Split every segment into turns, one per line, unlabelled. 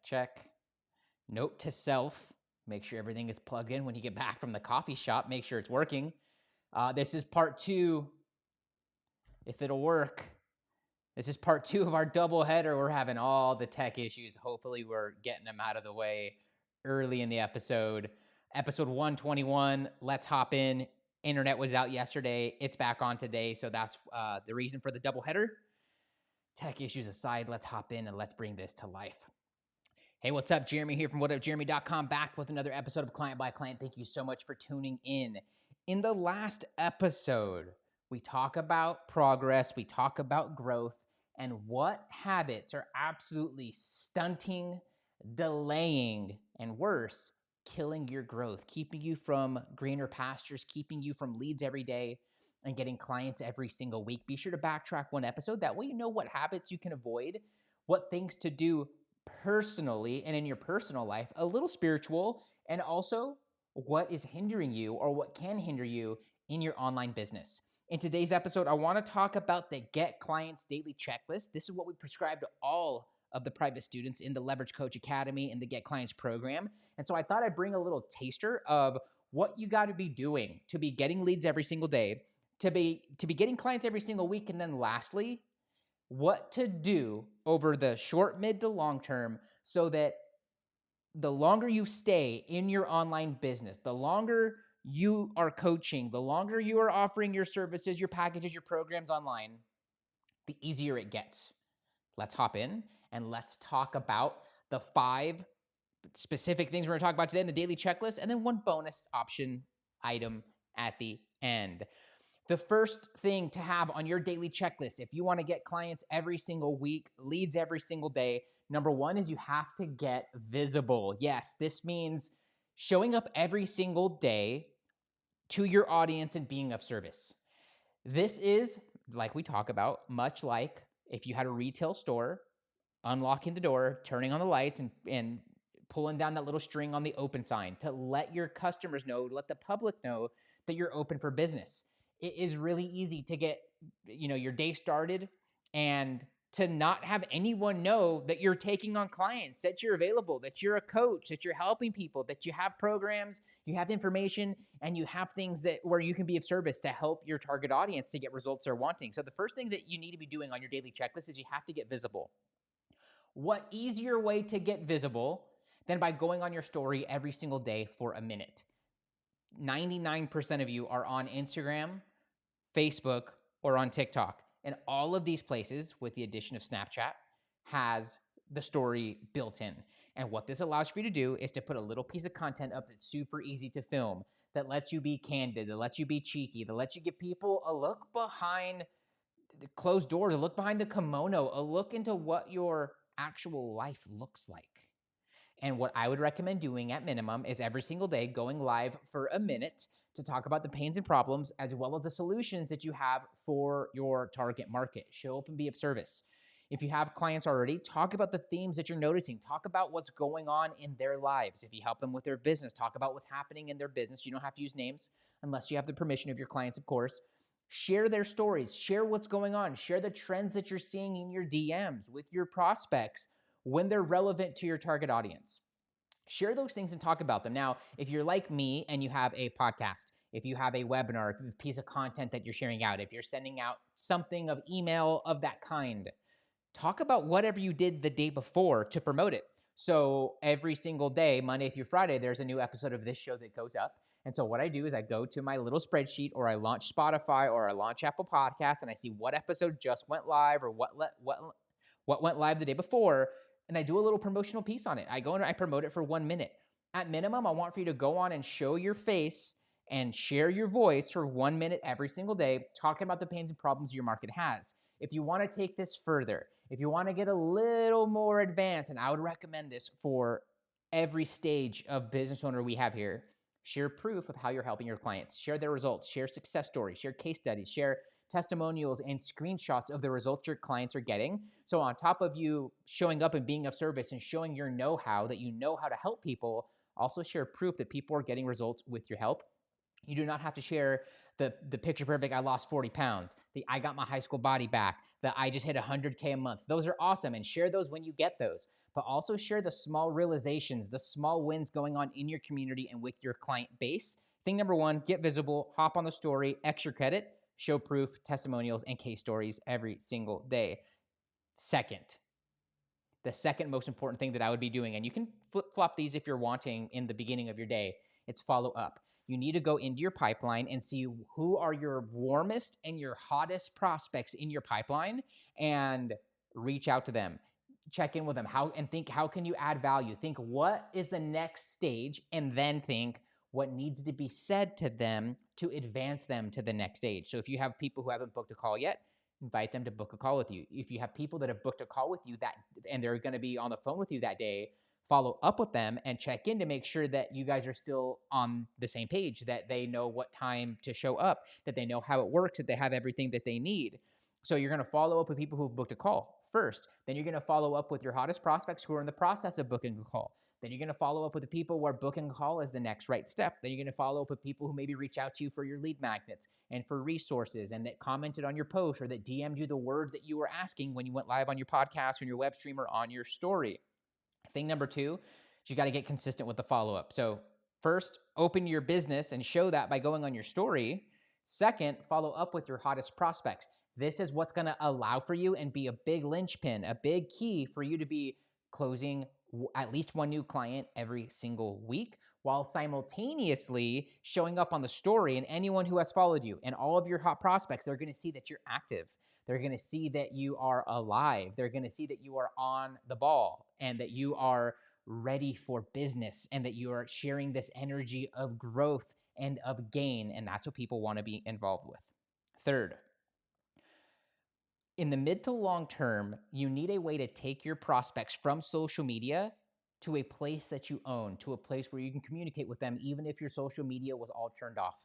check. Note to self, make sure everything is plugged in when you get back from the coffee shop. Make sure it's working. This is part 2, if it'll work. This is part 2 of our double header. We're having all the tech issues. Hopefully we're getting them out of the way early in the episode. Episode 121, let's hop in. Internet was out yesterday. It's back on today. So that's the reason for the double header. Tech issues aside, let's hop in and let's bring this to life. Hey, what's up? Jeremy here from whatupjeremy.com, back with another episode of Client by Client. Thank you so much for tuning in. In the last episode, we talk about progress, we talk about growth, and what habits are absolutely stunting, delaying, and worse, killing your growth, keeping you from greener pastures, keeping you from leads every day, and getting clients every single week. Be sure to backtrack one episode. That way you know what habits you can avoid, what things to do personally and in your personal life, a little spiritual, and also what is hindering you or what can hinder you in your online business. In today's episode, I want to talk about the Get Clients Daily Checklist. This is what we prescribe to all of the private students in the Leverage Coach Academy and the Get Clients program. And so I thought I'd bring a little taster of what you got to be doing to be getting leads every single day, to be getting clients every single week, and then lastly, what to do over the short, mid to long term so that the longer you stay in your online business, the longer you are coaching, the longer you are offering your services, your packages, your programs online, the easier it gets. Let's hop in and let's talk about the 5 specific things we're going to talk about today in the daily checklist, and then one bonus option item at the end. The first thing to have on your daily checklist, if you want to get clients every single week, leads every single day, number 1 is you have to get visible. Yes, this means showing up every single day to your audience and being of service. This is, like we talk about, much like if you had a retail store, unlocking the door, turning on the lights, and pulling down that little string on the open sign to let your customers know, let the public know that you're open for business. It is really easy to get, your day started and to not have anyone know that you're taking on clients, that you're available, that you're a coach, that you're helping people, that you have programs, you have information, and you have things where you can be of service to help your target audience to get results they're wanting. So the first thing that you need to be doing on your daily checklist is you have to get visible. What easier way to get visible than by going on your story every single day for a minute? 99% of you are on Instagram, Facebook, or on TikTok. And all of these places, with the addition of Snapchat, has the story built in. And what this allows for you to do is to put a little piece of content up that's super easy to film, that lets you be candid, that lets you be cheeky, that lets you give people a look behind the closed doors, a look behind the kimono, a look into what your actual life looks like. And what I would recommend doing at minimum is every single day going live for a minute to talk about the pains and problems as well as the solutions that you have for your target market. Show up and be of service. If you have clients already, talk about the themes that you're noticing. Talk about what's going on in their lives. If you help them with their business, talk about what's happening in their business. You don't have to use names unless you have the permission of your clients, of course. Share their stories. Share what's going on. Share the trends that you're seeing in your DMs with your prospects when they're relevant to your target audience. Share those things and talk about them. Now, if you're like me and you have a podcast, if you have a webinar, if you have a piece of content that you're sharing out, if you're sending out something of email of that kind, talk about whatever you did the day before to promote it. So every single day, Monday through Friday, there's a new episode of this show that goes up. And so what I do is I go to my little spreadsheet, or I launch Spotify, or I launch Apple Podcasts, and I see what episode just went live, or what went live the day before, and I do a little promotional piece on it. I go and I promote it for 1 minute. At minimum, I want for you to go on and show your face and share your voice for 1 minute every single day, talking about the pains and problems your market has. If you want to take this further, if you want to get a little more advanced, and I would recommend this for every stage of business owner we have here, share proof of how you're helping your clients. Share their results, share success stories, share case studies, share testimonials and screenshots of the results your clients are getting. So on top of you showing up and being of service and showing your know-how, that you know how to help people, also share proof that people are getting results with your help. You do not have to share the picture perfect, I lost 40 pounds, the I got my high school body back, the I just hit 100K a month. Those are awesome, and share those when you get those. But also share the small realizations, the small wins going on in your community and with your client base. Thing number one, get visible, hop on the story, extra credit, show proof, testimonials, and case stories every single day. Second, the second most important thing that I would be doing, and you can flip-flop these if you're wanting in the beginning of your day, it's follow up. You need to go into your pipeline and see who are your warmest and your hottest prospects in your pipeline and reach out to them. Check in with them and think, how can you add value? Think, what is the next stage? And then think, what needs to be said to them to advance them to the next stage. So if you have people who haven't booked a call yet, invite them to book a call with you. If you have people that have booked a call with you and they're going to be on the phone with you that day, follow up with them and check in to make sure that you guys are still on the same page, that they know what time to show up, that they know how it works, that they have everything that they need. So you're going to follow up with people who've booked a call first. Then you're going to follow up with your hottest prospects who are in the process of booking a call. Then you're going to follow up with the people where booking a call is the next right step. Then you're going to follow up with people who maybe reach out to you for your lead magnets and for resources and that commented on your post or that DM'd you the word that you were asking when you went live on your podcast or your web stream or on your story. Thing number two is you got to get consistent with the follow-up. So first, open your business and show that by going on your story. Second, follow up with your hottest prospects. This is what's going to allow for you and be a big linchpin, a big key for you to be closing at least one new client every single week, while simultaneously showing up on the story. And anyone who has followed you and all of your hot prospects, they're going to see that you're active. They're going to see that you are alive. They're going to see that you are on the ball and that you are ready for business and that you are sharing this energy of growth and of gain. And that's what people want to be involved with. Third, in the mid to long term, you need a way to take your prospects from social media to a place that you own, to a place where you can communicate with them, even if your social media was all turned off,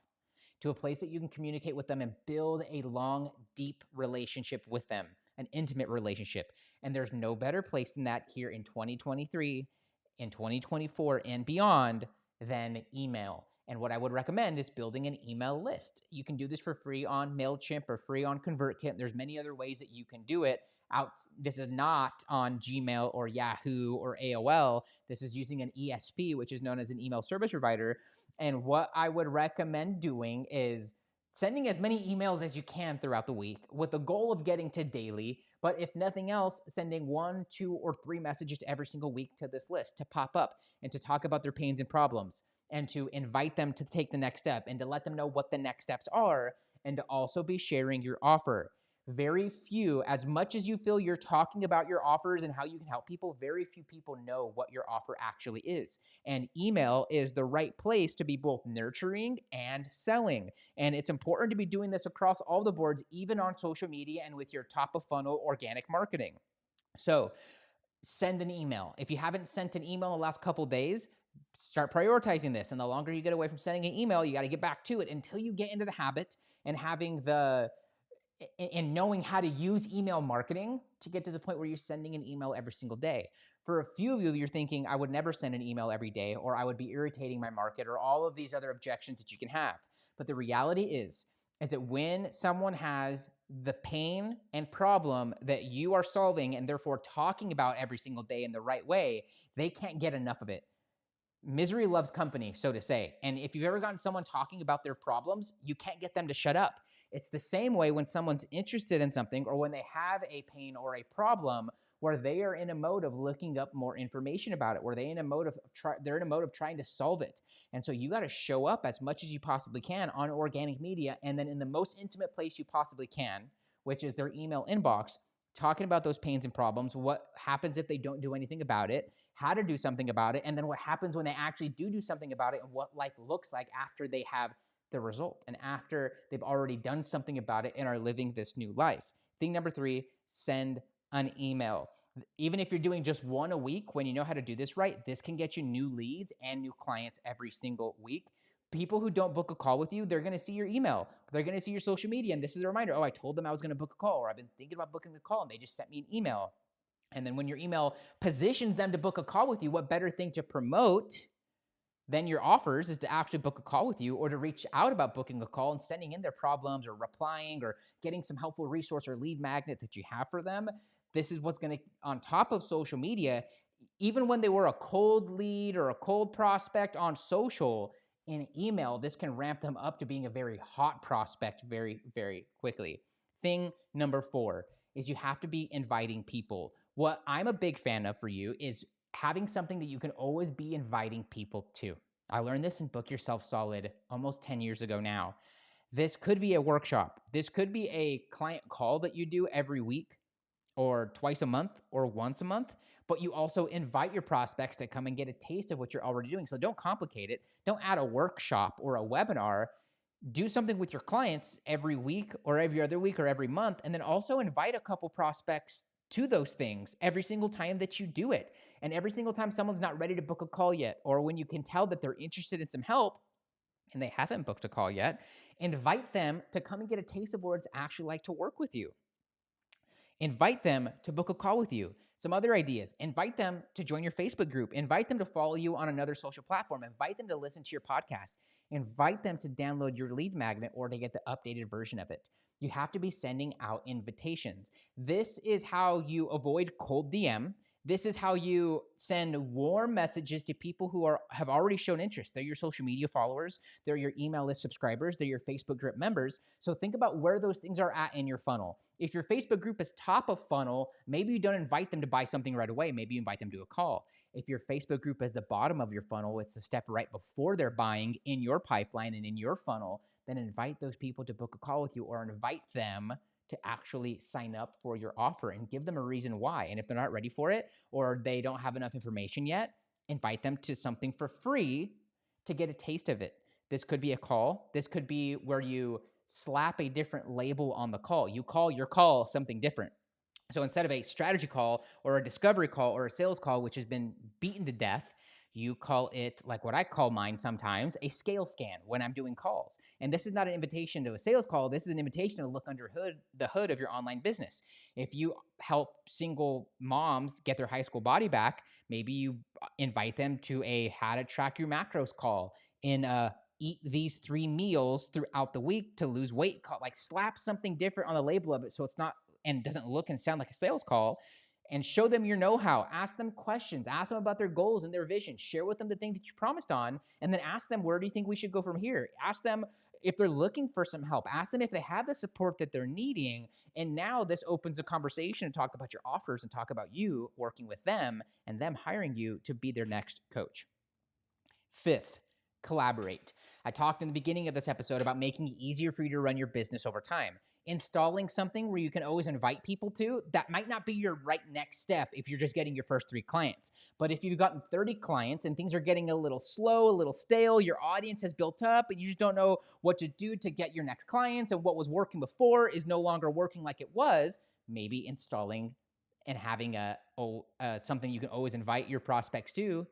to a place that you can communicate with them and build a long, deep relationship with them, an intimate relationship. And there's no better place than that here in 2023, in 2024, and beyond than email. And what I would recommend is building an email list. You can do this for free on MailChimp or free on ConvertKit. There's many other ways that you can do it. This is not on Gmail or Yahoo or AOL. This is using an ESP, which is known as an email service provider. And what I would recommend doing is sending as many emails as you can throughout the week with the goal of getting to daily. But if nothing else, sending 1, 2, or 3 messages every single week to this list to pop up and to talk about their pains and problems and to invite them to take the next step and to let them know what the next steps are and to also be sharing your offer. Very few, as much as you feel you're talking about your offers and how you can help people, very few people know what your offer actually is. And email is the right place to be both nurturing and selling. And it's important to be doing this across all the boards, even on social media and with your top of funnel organic marketing. So send an email. If you haven't sent an email in the last couple days, start prioritizing this. And the longer you get away from sending an email, you got to get back to it until you get into the habit and knowing how to use email marketing to get to the point where you're sending an email every single day. For a few of you, you're thinking, I would never send an email every day, or I would be irritating my market, or all of these other objections that you can have. But the reality is that when someone has the pain and problem that you are solving and therefore talking about every single day in the right way, they can't get enough of it. Misery loves company, so to say. And if you've ever gotten someone talking about their problems, you can't get them to shut up. It's the same way when someone's interested in something or when they have a pain or a problem where they are in a mode of looking up more information about it, where they're in a mode of trying to solve it. And so you got to show up as much as you possibly can on organic media, and then in the most intimate place you possibly can, which is their email inbox, talking about those pains and problems, what happens if they don't do anything about it, how to do something about it, and then what happens when they actually do something about it, and what life looks like after they have the result and after they've already done something about it and are living this new life. Thing number 3, send an email. Even if you're doing just one a week, when you know how to do this right, this can get you new leads and new clients every single week. People who don't book a call with you, they're going to see your email. They're going to see your social media. And this is a reminder, I told them I was going to book a call, or I've been thinking about booking a call and they just sent me an email. And then when your email positions them to book a call with you, what better thing to promote Then your offers is to actually book a call with you or to reach out about booking a call and sending in their problems or replying or getting some helpful resource or lead magnet that you have for them. This is what's going to, on top of social media, even when they were a cold lead or a cold prospect on social, in email, this can ramp them up to being a very hot prospect very, very quickly. Thing number 4 is you have to be inviting people. What I'm a big fan of for you is having something that you can always be inviting people to. I learned this in Book Yourself Solid almost 10 years ago now. This could be a workshop. This could be a client call that you do every week or twice a month or once a month, but you also invite your prospects to come and get a taste of what you're already doing. So don't complicate it. Don't add a workshop or a webinar. Do something with your clients every week or every other week or every month, and then also invite a couple prospects to those things every single time that you do it. And every single time someone's not ready to book a call yet, or when you can tell that they're interested in some help and they haven't booked a call yet, invite them to come and get a taste of what it's actually like to work with you. Invite them to book a call with you. Some other ideas: invite them to join your Facebook group. Invite them to follow you on another social platform. Invite them to listen to your podcast. Invite them to download your lead magnet or to get the updated version of it. You have to be sending out invitations. This is how you avoid cold DM. This is how you send warm messages to people who have already shown interest. They're your social media followers. They're your email list subscribers. They're your Facebook group members. So think about where those things are at in your funnel. If your Facebook group is top of funnel, maybe you don't invite them to buy something right away. Maybe you invite them to a call. If your Facebook group is the bottom of your funnel, it's the step right before they're buying in your pipeline and in your funnel, then invite those people to book a call with you or invite them to actually sign up for your offer and give them a reason why. And if they're not ready for it or they don't have enough information yet, invite them to something for free to get a taste of it. This could be a call. This could be where you slap a different label on the call. You call your call something different. So instead of a strategy call or a discovery call or a sales call, which has been beaten to death, you call it, like what I call mine sometimes, a scale scan when I'm doing calls. And this is not an invitation to a sales call. This is an invitation to look under the hood of your online business. If you help single moms get their high school body back, maybe you invite them to a how to track your macros call, in a eat these 3 meals throughout the week to lose weight call. Like, slap something different on the label of it so it's not and doesn't look and sound like a sales call, and show them your know-how. Ask them questions. Ask them about their goals and their vision. Share with them the thing that you promised on, and then ask them, where do you think we should go from here? Ask them if they're looking for some help. Ask them if they have the support that they're needing. And now this opens a conversation to talk about your offers and talk about you working with them and them hiring you to be their next coach. 5th, collaborate. I talked in the beginning of this episode about making it easier for you to run your business over time. Installing something where you can always invite people to, that might not be your right next step if you're just getting your first 3 clients. But if you've gotten 30 clients and things are getting a little slow, a little stale, your audience has built up, and you just don't know what to do to get your next clients, and what was working before is no longer working like it was, maybe installing and having something you can always invite your prospects to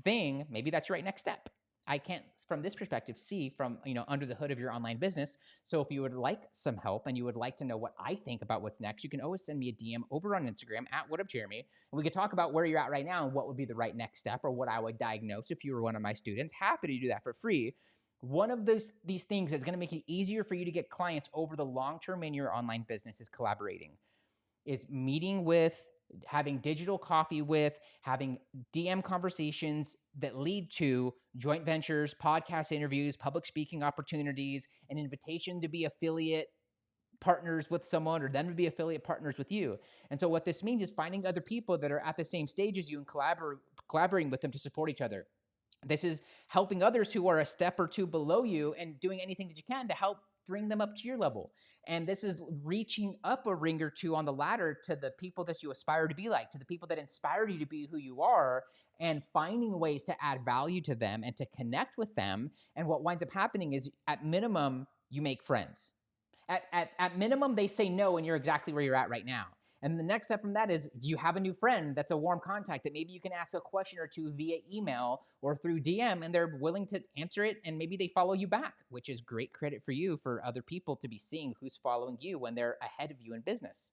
thing, maybe that's your right next step. I can't, from this perspective, see from, under the hood of your online business. So if you would like some help and you would like to know what I think about what's next, you can always send me a DM over on Instagram at whatupjeremy, and we could talk about where you're at right now and what would be the right next step, or what I would diagnose if you were one of my students. Happy to do that for free. One of these things that's going to make it easier for you to get clients over the long term in your online business is collaborating, is meeting with, having digital coffee with, having DM conversations that lead to joint ventures, podcast interviews, public speaking opportunities, an invitation to be affiliate partners with someone, or them to be affiliate partners with you. And so what this means is finding other people that are at the same stage as you and collaborating with them to support each other. This is helping others who are a step or two below you and doing anything that you can to help bring them up to your level. And this is reaching up a ring or two on the ladder to the people that you aspire to be like, to the people that inspire you to be who you are, and finding ways to add value to them and to connect with them. And what winds up happening is, at minimum, you make friends. At minimum, they say no, and you're exactly where you're at right now. And the next step from that is, you have a new friend that's a warm contact that maybe you can ask a question or two via email or through DM, and they're willing to answer it, and maybe they follow you back, which is great credit for you, for other people to be seeing who's following you when they're ahead of you in business.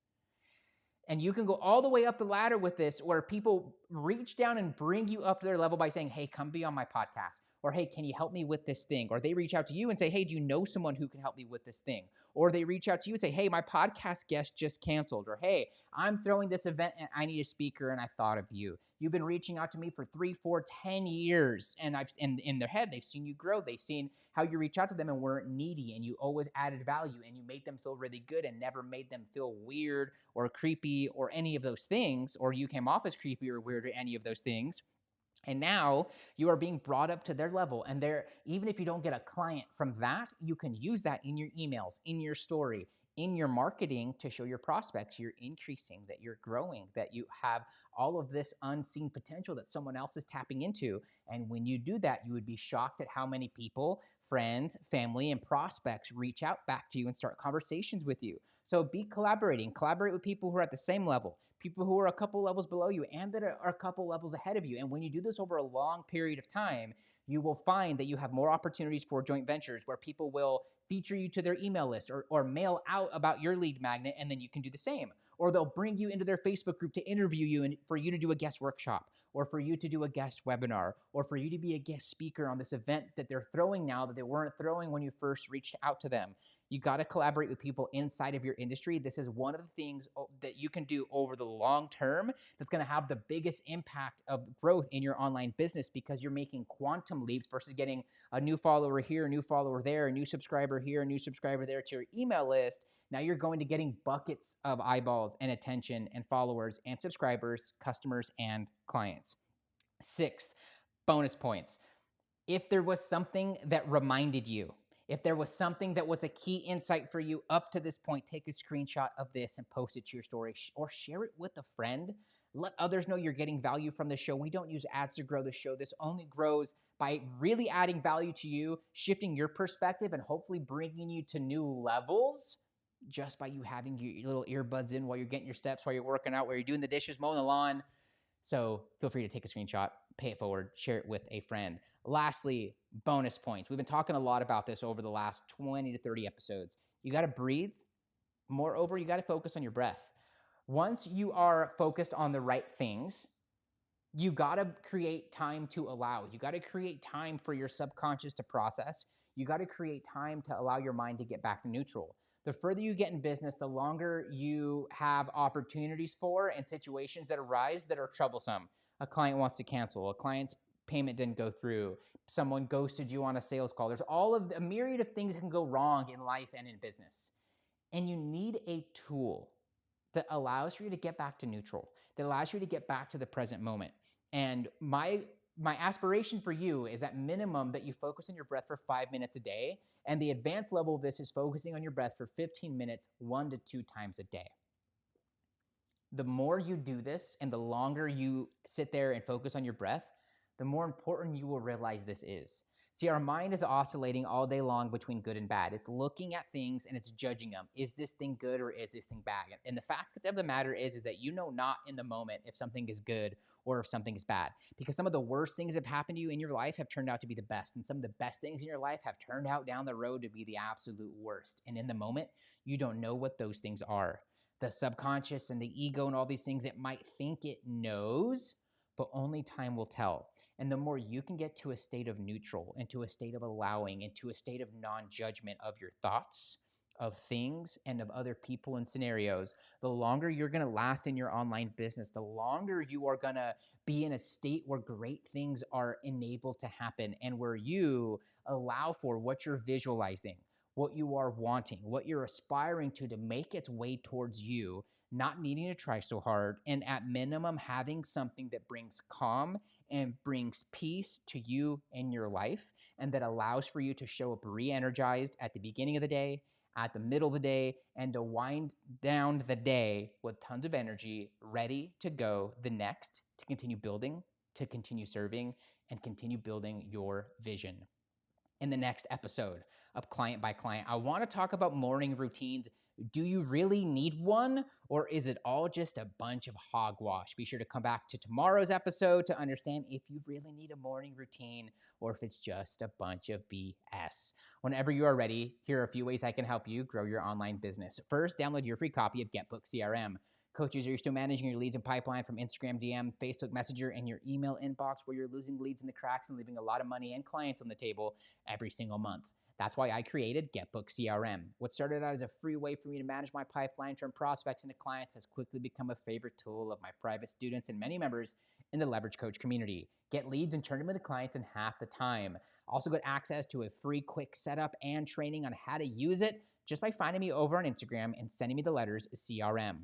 And you can go all the way up the ladder with this, where people reach down and bring you up to their level by saying, hey, come be on my podcast, Or, hey, can you help me with this thing? Or they reach out to you and say, hey, do you know someone who can help me with this thing? Or they reach out to you and say, hey, my podcast guest just canceled. Or, hey, I'm throwing this event and I need a speaker and I thought of you. You've been reaching out to me for 3, 4, 10 years. And in their head, they've seen you grow. They've seen how you reach out to them and weren't needy, and you always added value, and you made them feel really good and never made them feel weird or creepy or any of those things, or you came off as creepy or weird or any of those things. And now you are being brought up to their level. And even if you don't get a client from that, you can use that in your emails, in your story, in your marketing to show your prospects you're increasing, that you're growing, that you have all of this unseen potential that someone else is tapping into. And when you do that, you would be shocked at how many people, friends, family, and prospects reach out back to you and start conversations with you. So be collaborate with people who are at the same level, people who are a couple levels below you and that are a couple levels ahead of you. And when you do this over a long period of time, you will find that you have more opportunities for joint ventures where people will feature you to their email list or mail out about your lead magnet, and then you can do the same. Or they'll bring you into their Facebook group to interview you and for you to do a guest workshop, or for you to do a guest webinar, or for you to be a guest speaker on this event that they're throwing now that they weren't throwing when you first reached out to them. You got to collaborate with people inside of your industry. This is one of the things that you can do over the long term that's going to have the biggest impact of growth in your online business, because you're making quantum leaps versus getting a new follower here, a new follower there, a new subscriber here, a new subscriber there to your email list. Now you're going to getting buckets of eyeballs and attention and followers and subscribers, customers, and clients. Sixth, bonus points. If there was something that reminded you, if there was something that was a key insight for you up to this point, take a screenshot of this and post it to your story or share it with a friend. Let others know you're getting value from the show. We don't use ads to grow the show. This only grows by really adding value to you, shifting your perspective, and hopefully bringing you to new levels just by you having your little earbuds in while you're getting your steps, while you're working out, while you're doing the dishes, mowing the lawn. So feel free to take a screenshot, pay it forward, share it with a friend. Lastly, bonus points. We've been talking a lot about this over the last 20 to 30 episodes. You got to breathe. Moreover, you got to focus on your breath. Once you are focused on the right things, you got to create time to allow. You got to create time for your subconscious to process. You got to create time to allow your mind to get back to neutral. The further you get in business, the longer you have opportunities for and situations that arise that are troublesome. A client wants to cancel. A client's payment didn't go through. Someone ghosted you on a sales call. There's a myriad of things that can go wrong in life and in business. And you need a tool that allows for you to get back to neutral, that allows you to get back to the present moment. And my aspiration for you is at minimum that you focus on your breath for 5 minutes a day. And the advanced level of this is focusing on your breath for 15 minutes, 1 to 2 times a day. The more you do this and the longer you sit there and focus on your breath, the more important you will realize this is. See, our mind is oscillating all day long between good and bad. It's looking at things and it's judging them. Is this thing good or is this thing bad? And the fact of the matter is that you know not in the moment if something is good or if something is bad. Because some of the worst things that have happened to you in your life have turned out to be the best. And some of the best things in your life have turned out down the road to be the absolute worst. And in the moment, you don't know what those things are. The subconscious and the ego and all these things, it might think it knows, but only time will tell. And the more you can get to a state of neutral and to a state of allowing and to a state of non-judgment of your thoughts, of things, and of other people and scenarios, the longer you're going to last in your online business, the longer you are going to be in a state where great things are enabled to happen and where you allow for what you're visualizing, what you are wanting, what you're aspiring to make its way towards you, not needing to try so hard, and at minimum having something that brings calm and brings peace to you in your life, and that allows for you to show up re-energized at the beginning of the day, at the middle of the day, and to wind down the day with tons of energy, ready to go the next, to continue building, to continue serving, and continue building your vision. In the next episode of Client by Client, I want to talk about morning routines. Do you really need one, or is it all just a bunch of hogwash? Be sure to come back to tomorrow's episode to understand if you really need a morning routine or if it's just a bunch of BS. Whenever you are ready, here are a few ways I can help you grow your online business. First, download your free copy of GetBookedCRM. Coaches, are you still managing your leads and pipeline from Instagram DM, Facebook Messenger, and your email inbox where you're losing leads in the cracks and leaving a lot of money and clients on the table every single month? That's why I created GetBookedCRM. What started out as a free way for me to manage my pipeline, turn prospects into clients, has quickly become a favorite tool of my private students and many members in the Leverage Coach community. Get leads and turn them into clients in half the time. Also get access to a free quick setup and training on how to use it just by finding me over on Instagram and sending me the letters CRM.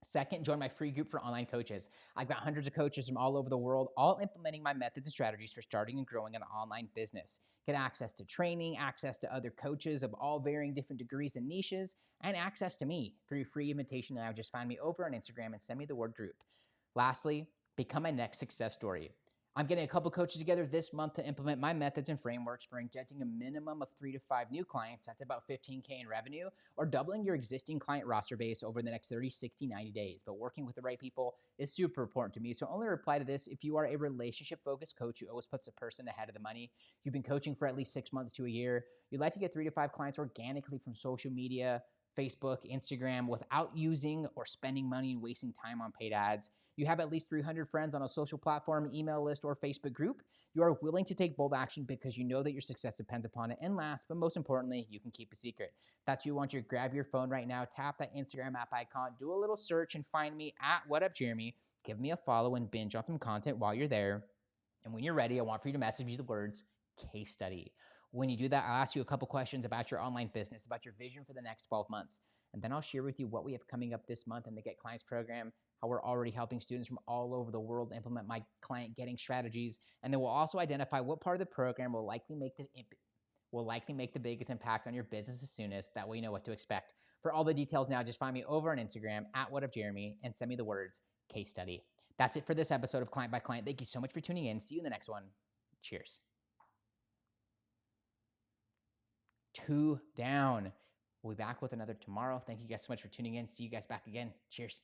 Second, join my free group for online coaches. I've got hundreds of coaches from all over the world, all implementing my methods and strategies for starting and growing an online business. Get access to training, access to other coaches of all varying different degrees and niches, and access to me through free invitation now. Just find me over on Instagram and send me the word group. Lastly, become my next success story. I'm getting a couple coaches together this month to implement my methods and frameworks for injecting a minimum of 3 to 5 new clients. That's about $15K in revenue, or doubling your existing client roster base over the next 30, 60, 90 days. But working with the right people is super important to me. So only reply to this if you are a relationship-focused coach who always puts a person ahead of the money. You've been coaching for at least 6 months to a year. You'd like to get 3 to 5 clients organically from social media, Facebook, Instagram, without using or spending money and wasting time on paid ads. You have at least 300 friends on a social platform, email list, or Facebook group. You are willing to take bold action because you know that your success depends upon it. And last, but most importantly, you can keep a secret. If that's you, want you to grab your phone right now, tap that Instagram app icon, do a little search, and find me at What Up Jeremy. Give me a follow and binge on some content while you're there. And when you're ready, I want for you to message me the words case study. When you do that, I'll ask you a couple questions about your online business, about your vision for the next 12 months. And then I'll share with you what we have coming up this month in the Get Clients program, how we're already helping students from all over the world implement my client getting strategies. And then we'll also identify what part of the program will likely make the biggest impact on your business as soonest. That way you know what to expect. For all the details now, just find me over on Instagram at WhatUpJeremy and send me the words case study. That's it for this episode of Client by Client. Thank you so much for tuning in. See you in the next one. Cheers. 2 down. We'll be back with another tomorrow. Thank you guys so much for tuning in. See you guys back again. Cheers.